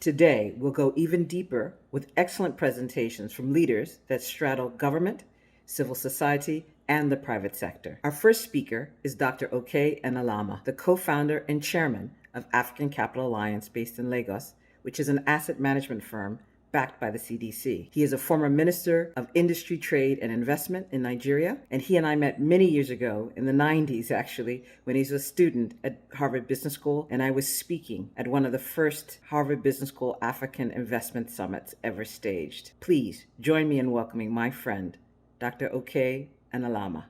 Today, we'll go even deeper with excellent presentations from leaders that straddle government, civil society, and the private sector. Our first speaker is Dr. Enelamah, the co founder and chairman of African Capital Alliance based in Lagos, which is an asset management firm backed by the CDC. He is a former Minister of Industry, Trade, and Investment in Nigeria, and he and I met many years ago, in the 90s actually, when he was a student at Harvard Business School, and I was speaking at one of the first Harvard Business School African Investment Summits ever staged. Please join me in welcoming my friend, Dr. Enelamah.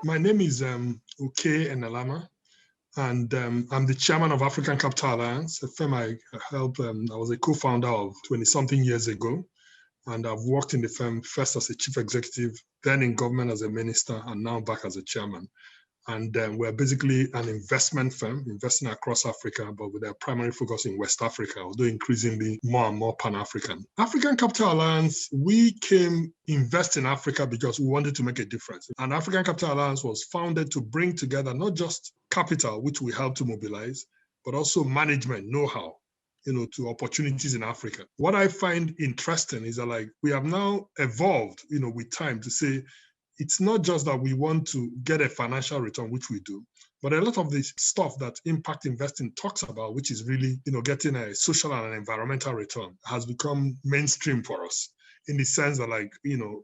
My name is Enelamah, and I'm the chairman of African Capital Alliance, a firm I helped. I was a co-founder of 20-something years ago, and I've worked in the firm first as a chief executive, then in government as a minister, and now back as a chairman. And we're basically an investment firm, investing across Africa, but with a primary focus in West Africa, although increasingly more and more Pan-African. African Capital Alliance, we came invest in Africa because we wanted to make a difference. And African Capital Alliance was founded to bring together not just capital, which we help to mobilize, but also management, know-how, to opportunities in Africa. What I find interesting is that we have now evolved, with time to say, it's not just that we want to get a financial return, which we do, but a lot of the stuff that impact investing talks about, which is really, getting a social and an environmental return, has become mainstream for us, in the sense that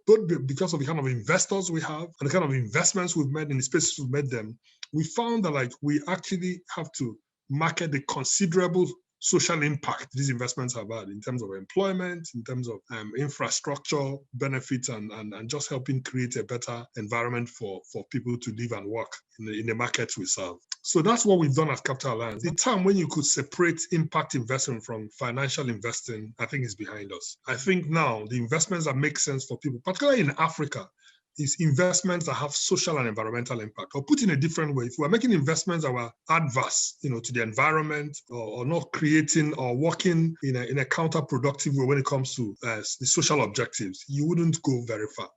both because of the kind of investors we have and the kind of investments we've made in the spaces we've made them, we found that we actually have to market the considerable social impact these investments have had in terms of employment, in terms of infrastructure benefits, and just helping create a better environment for people to live and work in the markets we serve. So that's what we've done at Capital Alliance. The time when you could separate impact investing from financial investing, I think, is behind us. I think now the investments that make sense for people, particularly in Africa, is investments that have social and environmental impact. Or put in a different way, if we're making investments that were adverse, to the environment, or not creating or working in a counterproductive way when it comes to the social objectives, you wouldn't go very far,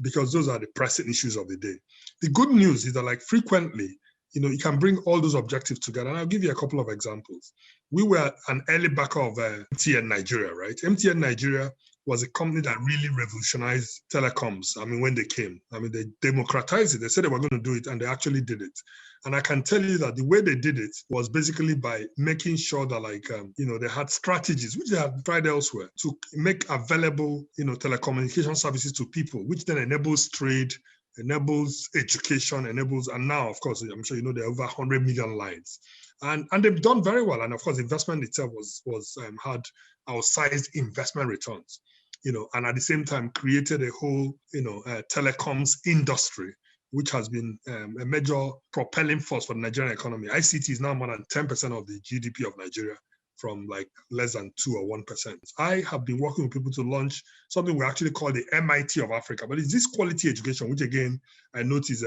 because those are the pressing issues of the day. The good news is that frequently, you can bring all those objectives together. And I'll give you a couple of examples. We were an early backer of MTN Nigeria, right? MTN Nigeria was a company that really revolutionized telecoms. When they came, they democratized it. They said they were going to do it, and they actually did it. And I can tell you that the way they did it was basically by making sure that they had strategies, which they had tried elsewhere, to make available, telecommunication services to people, which then enables trade, enables education, and now, of course, I'm sure there are over 100 million lines. And they've done very well. And of course, investment itself had outsized investment returns, and at the same time created a whole, telecoms industry, which has been a major propelling force for the Nigerian economy. ICT is now more than 10% of the GDP of Nigeria, from less than 2 or 1%. I have been working with people to launch something we actually call the MIT of Africa, but it's this quality education, which again, I note is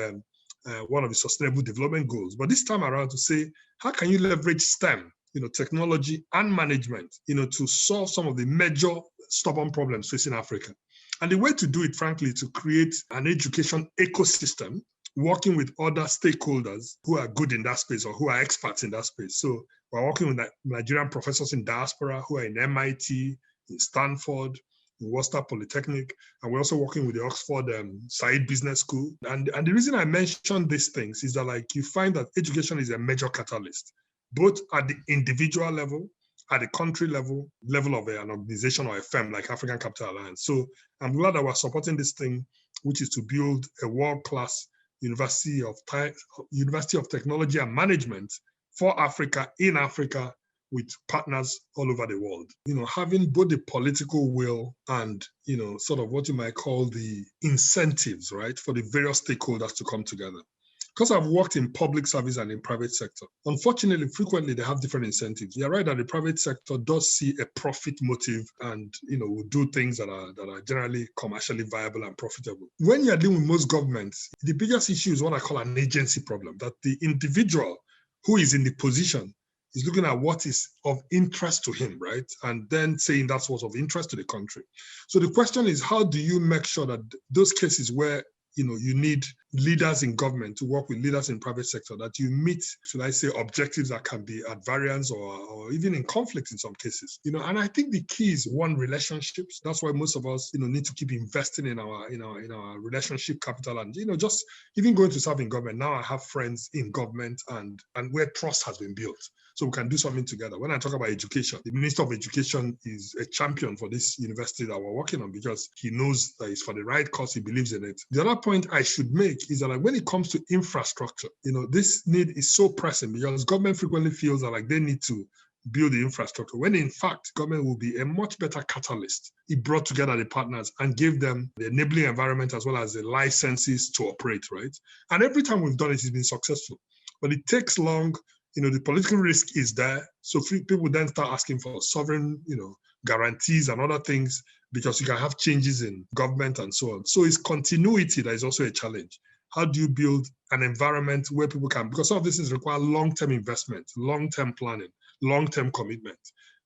one of the sustainable development goals. But this time around, to say, how can you leverage STEM, technology and management, to solve some of the major stubborn problems facing Africa? And the way to do it, frankly, is to create an education ecosystem, working with other stakeholders who are good in that space or who are experts in that space. So we're working with Nigerian professors in diaspora who are in MIT, in Stanford, in Worcester Polytechnic, and we're also working with the Oxford Said Business School. And the reason I mention these things is that you find that education is a major catalyst, both at the individual level, at the country level of an organization or a firm like African Capital Alliance. So I'm glad that we're supporting this thing, which is to build a world-class University of Technology and Management for Africa, in Africa, with partners all over the world. Having both the political will and, sort of what you might call the incentives, right, for the various stakeholders to come together. Because I've worked in public service and in private sector, unfortunately, frequently they have different incentives. You're right that the private sector does see a profit motive and, will do things that are generally commercially viable and profitable. When you're dealing with most governments, the biggest issue is what I call an agency problem, that the individual who is in the position is looking at what is of interest to him, right? And then saying that's what's of interest to the country. So the question is, how do you make sure that those cases where you need leaders in government to work with leaders in private sector, that you meet, should I say, objectives that can be at variance or even in conflict in some cases. And I think the key is, one, relationships. That's why most of us, need to keep investing in our relationship capital, and just even going to serve in government. Now I have friends in government and where trust has been built, so we can do something together. When I talk about education, the Minister of Education is a champion for this university that we're working on, because he knows that it's for the right cause, he believes in it. The other point I should make is that, when it comes to infrastructure, this need is so pressing, because government frequently feels that they need to build the infrastructure, when in fact government will be a much better catalyst. It brought together the partners and gave them the enabling environment as well as the licenses to operate, right? And every time we've done it, it's been successful. But it takes long. The political risk is there. So people then start asking for sovereign, guarantees and other things, because you can have changes in government and so on. So it's continuity that is also a challenge. How do you build an environment where people can, because some of this is require long-term investment, long-term planning, long-term commitment.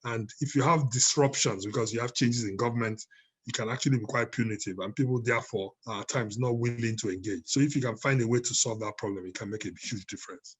And if you have disruptions because you have changes in government, it can actually be quite punitive, and people therefore are at times not willing to engage. So if you can find a way to solve that problem, it can make a huge difference.